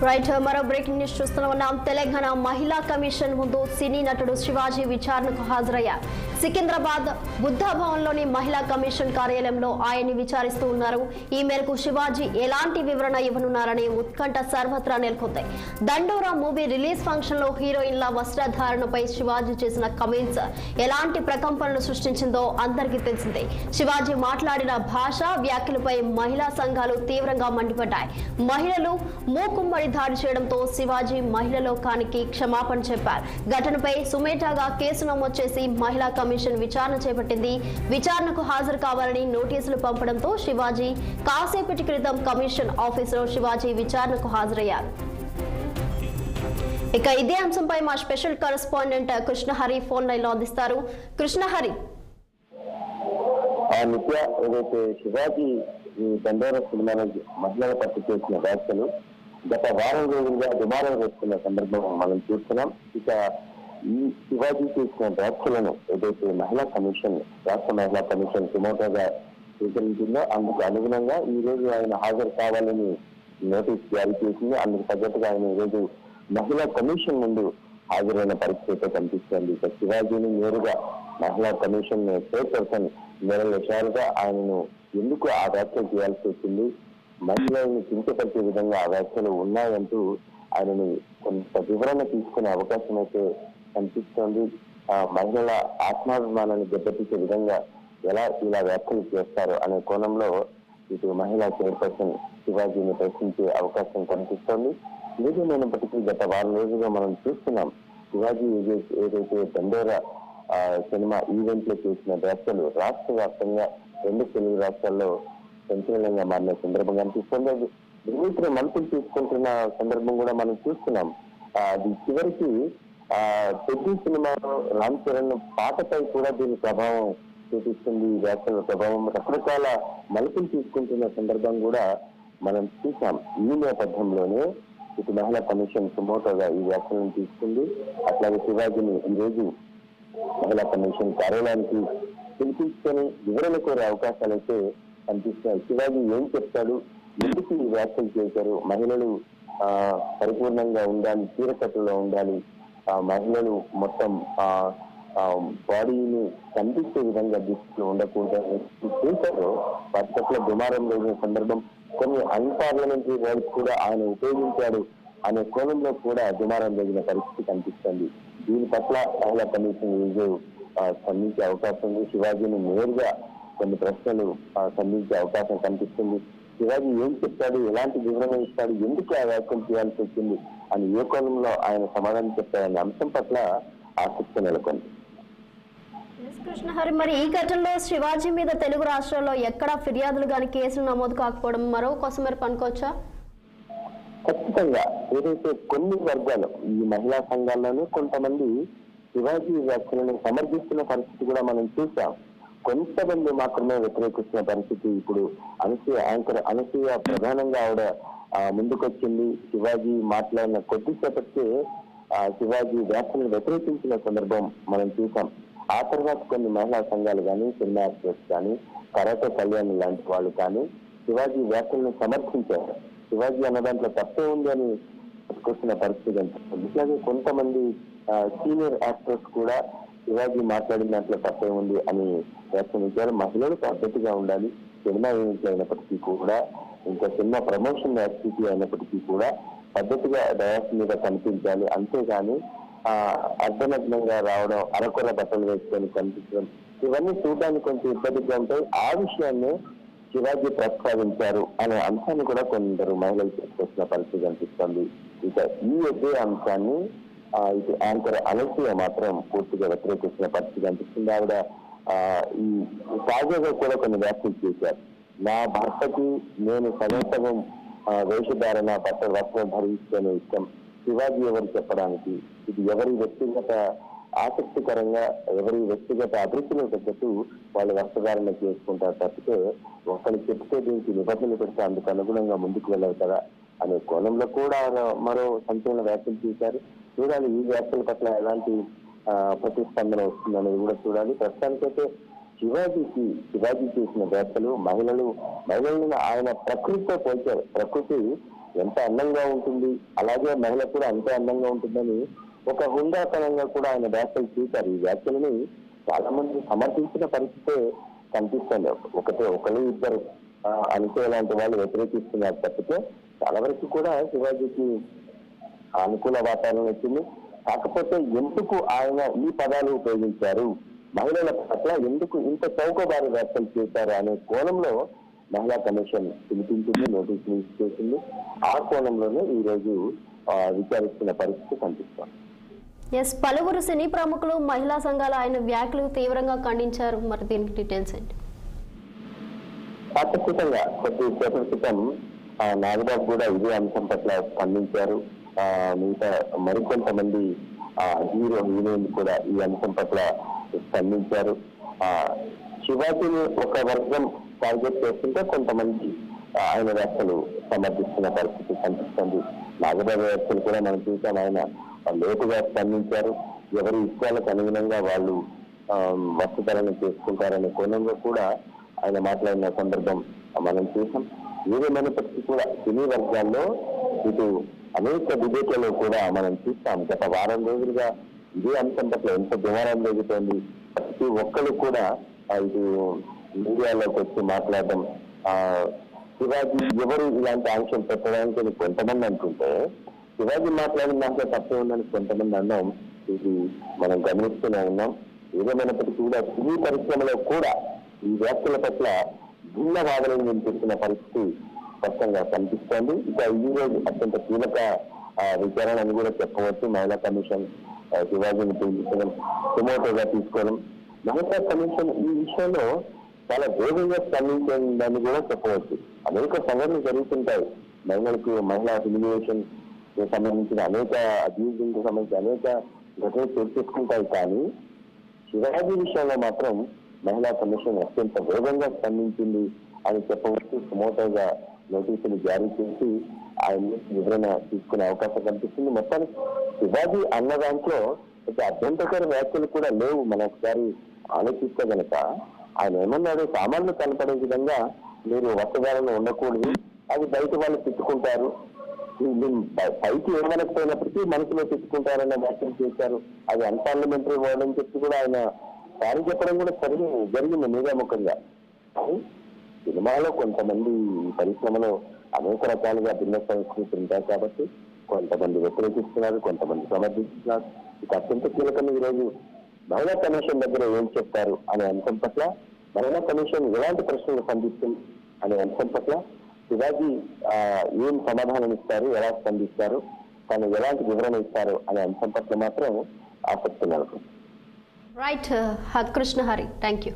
Right మరో breaking news చూస్తున్నాం. తెలంగాణ మహిళా కమిషన్ ముందు సినీ నటుడు శివాజీ విచారణకు హాజరయ్యారు. సికింద్రాబాద్ బుద్ధ భవన్లోని మహిళా కమిషన్ కార్యాలయంలో ఆయన్ని విచారిస్తూ ఉన్నారు. ఈ మేరకు శివాజీ ఎలాంటి వివరణ ఇవ్వనున్నారనే ఉత్కంఠ సర్వత్రా నెలకొంది. దండోరా మూవీ రిలీజ్ ఫంక్షన్ లో హీరోయిన్ల వస్త్రధారణపై శివాజీ చేసిన కమెంట్స్ ఎలాంటి ప్రకంపనలు సృష్టించిందో అందరికీ తెలిసిందే. శివాజీ మాట్లాడిన భాష వ్యాఖ్యలపై మహిళా సంఘాలు తీవ్రంగా మండిపడ్డాయి. మహిళలు మూకుమ్మడి దాడి చేయడంతో శివాజీ మహిళా లోకానికి క్షమాపణ చెప్పారు. ఘటనపై సుమేటాగా కేసు నమోదు చేసి మహిళా కమిషన్ విచారణ చేపట్టింది. విచారణకు హాజరు కావాలని నోటీసులు పంపడంతో శివాజీ కాసేపటి క్రితం కమిషన్ ఆఫీసులో శివాజీ విచారణకు హాజరయ్యారు. ఇక ఇదే అంశంపై మా special correspondent Krishnahari phone line లో అందిస్తారు. కృష్ణహరి, ఏదైతే శివాజీ ఈ దండోరా సినిమాలో మహిళల పట్ల చేసిన వ్యాఖ్యలు గత వారం రోజులుగా దుమారం వేస్తున్న సందర్భం మనం చూస్తున్నాం. ఇక ఈ శివాజీ చేసిన వ్యాఖ్యలను ఏదైతే మహిళా కమిషన్, రాష్ట్ర మహిళా కమిషన్ సుమోటోగా స్వీకరించిందో అందుకు అనుగుణంగా ఈ రోజు ఆయన హాజరు కావాలని నోటీస్ జారీ చేసింది. అందుకు తగ్గట్టుగా ఆయన ఈ రోజు మహిళా కమిషన్ ముందు హాజరైన పరిస్థితి కనిపిస్తుంది. ఇక శివాజీని నేరుగా మహిళా కమిషన్ చైర్పర్సన్ నిరలశాలుగా ఆయనను ఎందుకు ఆ వ్యాఖ్యలు చేయాల్సి వచ్చింది, మహిళలను కించపరిచే విధంగా ఆ వ్యాఖ్యలు ఉన్నాయంటూ ఆయనని కొంత వివరణ తీసుకునే అవకాశం అయితే కనిపిస్తోంది. మహిళల ఆత్మాభిమానాన్ని దెబ్బతీసే విధంగా ఎలా ఇలా వ్యాఖ్యలు చేస్తారు అనే కోణంలో ఇటు మహిళా చైర్పర్సన్ శివాజీని ప్రశ్నించే అవకాశం కనిపిస్తోంది. ఏదేమైనప్పటికీ గత వారం రోజులుగా మనం చూస్తున్నాం శివాజీ ఏదైతే దండోరా సినిమా ఈవెంట్ లో చేసిన వ్యాఖ్యలు రాష్ట్ర వ్యాప్తంగా 2 తెలుగు రాష్ట్రాల్లో సంచలనంగా మారిన సందర్భం కనిపిస్తుంది. వినూత్న మలుపులు తీసుకుంటున్న సందర్భం కూడా మనం చూస్తున్నాం. అది చివరికి పెద్ద సినిమాలో రామ్ చరణ్ పాటపై కూడా దీని ప్రభావం చూపిస్తుంది. ఈ వ్యాఖ్యల ప్రభావం రకరకాల మలుపులు తీసుకుంటున్న సందర్భం కూడా మనం చూసాం. ఈ నేపథ్యంలోనే ఇటు మహిళా కమిషన్ సుమోటోగా ఈ వ్యాఖ్యలను తీసుకుంది. అట్లాగే శివాజీని ఈ రోజు మహిళా కమిషన్ కార్యాలయానికి పిలిపించుకొని వివరణ కోరే అవకాశాలు అయితే కనిపిస్తున్నాయి. శివాజీ ఏం చెప్తాడు, ఎందుకు ఈ వ్యాఖ్యలు చేశారు, మహిళలు పరిపూర్ణంగా ఉండాలి, చీరకట్టులో ఉండాలి, మహిళలు మొత్తం బాడీని కనిపించే విధంగా దృష్టిలో ఉండకూడదని చేశారో వాటి పట్ల దుమారం లేని సందర్భం, కొన్ని అన్పార్లమెంటరీ వర్డ్స్ కూడా ఆయన ఉపయోగించాడు అనే కోణంలో కూడా దుమారం జరిగిన పరిస్థితి కనిపిస్తుంది. దీని పట్ల మహిళా కమిషన్ ఈరోజు స్పందించే అవకాశం ఉంది. శివాజీని నేరుగా కొన్ని ప్రశ్నలు సంధించే అవకాశం కనిపిస్తుంది. శివాజీ ఏం చెప్తాడు, ఎలాంటి వివరణ ఇస్తాడు, ఎందుకు ఆ వ్యాఖ్యలు చేయాల్సి వచ్చింది అని ఏ కోణంలో ఆయన సమాధానం చెప్తారనే అంశం పట్ల ఆసక్తి నెలకొంది. కృష్ణహరి, మరి ఈ ఘటనలో శివాజీ మీద తెలుగు రాష్ట్రాల్లో ఎక్కడా ఫిర్యాదులు కానీ కేసులు నమోదు కాకపోవడం మరో కోసమేరకు అనుకోవచ్చా? ఖచ్చితంగా ఏదైతే కొన్ని వర్గాలు ఈ మహిళా సంఘాల్లోనే కొంతమంది శివాజీ వ్యాఖ్యలను సమర్థిస్తున్న పరిస్థితి కూడా మనం చూసాం. కొంతమంది మాత్రమే వ్యతిరేకిస్తున్న పరిస్థితి. ఇప్పుడు యాంకర్ అనసూయ ప్రధానంగా ఆవిడ ముందుకొచ్చింది. శివాజీ మాట్లాడిన కొద్దిసేపటికే శివాజీ వ్యాఖ్యలను వ్యతిరేకించిన సందర్భం మనం చూసాం. ఆ తర్వాత కొన్ని మహిళా సంఘాలు కానీ, సినిమా యాక్టర్స్ కానీ, కరాటే కళ్యాణ్ లాంటి వాళ్ళు కానీ శివాజీ వ్యాఖ్యలను సమర్థించారు. శివాజీ అన్న దాంట్లో తప్పే ఉంది అని చెప్పుకొస్తున్న పరిస్థితి అనిపిస్తుంది. ఇట్లాగే కొంతమంది సీనియర్ యాక్టర్స్ కూడా శివాజీ మాట్లాడిన దాంట్లో తప్పే ఉంది అని వ్యాఖ్యానించారు. మహిళలు పద్ధతిగా ఉండాలి, సినిమా ఈవెంట్లు అయినప్పటికీ కూడా, ఇంకా సినిమా ప్రమోషన్ యాక్టివిటీ అయినప్పటికీ కూడా పద్ధతిగా డయాస్ మీద కనిపించాలి. అంతేగాని అర్ధనగ్నంగా రావడం, అరకొర బట్టలు వేసుకొని కనిపించడం, ఇవన్నీ చూడడానికి కొంచెం ఇబ్బందిగా ఉంటాయి. ఆ విషయాన్ని శివాజీ ప్రస్తావించారు అనే అంశాన్ని కూడా కొందరు మహిళలు చెప్పుకొచ్చిన పరిస్థితి కనిపిస్తుంది. ఇక ఈ ఎదే అంశాన్ని ఇటు యాంకర్ అనసూయ మాత్రం పూర్తిగా వ్యతిరేకిస్తున్న పరిస్థితి కనిపిస్తుంది. ఆవిడ ఈ తాజాగా కూడా కొన్ని వ్యాఖ్యలు చేశారు. నా భర్తకి నేను సగం వేషధారణ వస్త్రం ధరించుకునే ఇష్టం, శివాజీ ఎవరు చెప్పడానికి, ఇది ఎవరి వ్యక్తిగత ఆసక్తికరంగా ఎవరి వ్యక్తిగత అభిరుచులకు తగ్గట్టు వాళ్ళు వస్త్రధారణ చేసుకుంటారు తప్పితే ఒకరికి చెప్తే దీనికి నిబంధనలు పెడితే అందుకు అనుగుణంగా ముందుకు వెళ్ళారు కదా అనే కోణంలో కూడా మరో సంచలన వ్యాఖ్యలు చేశారు. చూడాలి ఈ వ్యాఖ్యల పట్ల ఎలాంటి ప్రతిస్పందన వస్తుందనేది కూడా చూడాలి. ప్రస్తుతానికైతే శివాజీ చేసిన వ్యాఖ్యలు మహిళలను ఆయన ప్రకృతితో పోల్చారు. ప్రకృతి ఎంత అందంగా ఉంటుంది, అలాగే మహిళ కూడా అంతే అందంగా ఉంటుందని ఒక హుందాతనంగా కూడా ఆయన వ్యాఖ్యలు చూశారు. ఈ వ్యాఖ్యలని చాలా మంది సమర్థించిన పరిస్థితే కనిపిస్తుంది. ఒకరు ఇద్దరు అనుకో లాంటి వాళ్ళు వ్యతిరేకిస్తున్నారు తప్పితే చాలా వరకు కూడా శివాజీకి అనుకూల వాతావరణం వచ్చింది. కాకపోతే ఎందుకు ఆయన ఈ పదాలు ఉపయోగించారు, మహిళల పట్ల ఎందుకు ఇంత చౌకబారు వ్యాఖ్యలు చేశారు అనే కోణంలో మహిళా కమిషన్ పిలిపించింది, నోటీసులు ఇష్యూ చేసింది. ఆ కోణంలోనే ఈ రోజు విచారిస్తున్న పరిస్థితి కనిపిస్తోంది. పలువురు సినీ ప్రముఖులు, మహిళా సంఘాల ఆయన వ్యాఖ్యలు తీవ్రంగా ఖండించారు. మరి దీనికి డీటెయిల్స్ ఏంటి? ఖచ్చితంగా కొద్దిసేపటి క్రితం నాగబాబు కూడా ఇదే అంశం పట్ల స్పందించారు. మిగతా మరికొంతమంది హీరోయిన్లు కూడా ఈ అంశం పట్ల స్పందించారు. శివాజీని ఒక వర్గం టార్గెట్ చేస్తుంటే కొంతమంది ఆయన వ్యాఖ్యలు సమర్థిస్తున్న పరిస్థితి కనిపిస్తుంది. నాగబాబు వ్యాఖ్యలు కూడా మనం చూసాం, ఆయన లోతుగా స్పందించారు. ఎవరి ఇష్టాలకు అనుగుణంగా వాళ్ళు వస్తుతలను చేసుకుంటారనే కోణంలో కూడా ఆయన మాట్లాడిన సందర్భం మనం చూసాం. ఏదేమైనప్పటికీ కూడా సినీ వర్గాల్లో ఇటు అనేక డిబేట్లలో కూడా మనం చూస్తాం. గత వారం రోజులుగా ఇదే అంశం పట్ల ఎంత దుమారం జరుగుతోంది. ప్రతి ఒక్కరు కూడా ఇటు మీడియాలోకి వచ్చి మాట్లాడడం, శివాజీ ఎవరు ఇలాంటి ఆంక్షలు పెట్టడానికి కొంతమంది అనుకుంటే, శివాజీ మాట్లాడిన దాంట్లో తప్పే ఉందని కొంతమంది అన్నాం. ఇది మనం గమనిస్తూనే ఉన్నాం. ఏదేమైనప్పటికీ కూడా సినీ పరిశ్రమలో కూడా ఈ వ్యాఖ్యల పట్ల భిన్న వాదనలు వినిపిస్తున్న పరిస్థితి స్పష్టంగా కనిపిస్తోంది. ఇక ఈ రోజు అత్యంత కీలక విచారణ అని కూడా చెప్పవచ్చు. మహిళా కమిషన్ శివాజీని పిలిపించడం, సుమోటోగా తీసుకోవడం. మహిళా కమిషన్ ఈ విషయంలో చాలా వేగంగా స్పందించిందని కూడా చెప్పవచ్చు. అనేక సంఘటనలు జరుగుతుంటాయి. మహిళా హ్యూమిలియేషన్ సంబంధించిన అనేక అబ్యూజింగ్ సంబంధించిన అనేక ఘటనలు చర్చించుకుంటాయి. కానీ శివాజీ విషయంలో మాత్రం మహిళా కమిషన్ అత్యంత వేగంగా స్పందించింది అని చెప్పవచ్చు. సుమోటోగా నోటీసులు జారీ చేసి ఆయన వివరణ తీసుకునే అవకాశం కనిపిస్తుంది. మొత్తానికి శివాజీ అన్న దాంట్లో అభ్యంతరకర వ్యాఖ్యలు కూడా లేవు. మనం ఒకసారి ఆలోచిస్తే కనుక ఆయన ఏమన్నాడు, సామాన్లు కనపడే విధంగా మీరు వస్త్రధారణ ఉండకూడదు, అది బయట వాళ్ళు తిట్టుకుంటారు, పైకి ఏమనకపోయినప్పటికీ మనసులో తిట్టుకుంటారన్న వ్యాఖ్యలు చేశారు. అది అన్పార్లమెంటరీ వర్డ్ అని చెప్పి కూడా ఆయన సారి చెప్పడం కూడా జరిగింది మీడియాముఖంగా. సినిమాలో కొంతమంది పరిశ్రమలో అనేక రకాలుగా భిన్న సంస్కృతులు ఉంటాయి కాబట్టి కొంతమంది వ్యతిరేకిస్తున్నారు, కొంతమంది సమర్థిస్తున్నారు. ఇక అత్యంత కీలకంగా ఈరోజు మహిళా కమిషన్ దగ్గర ఏం చెప్తారు అనే అంశం పట్ల, మహిళా కమిషన్ ఎలాంటి ప్రశ్నలు సంధిస్తుంది అనే అంశం పట్ల శివాజీ ఏం సమాధానం ఇస్తారు, ఎలా స్పందిస్తారు, తను ఎలాంటి వివరణ ఇస్తారు అనే అంశం పట్ల మాత్రం ఆసక్తి నెలకొంది. Right Krishna Hari, thank you.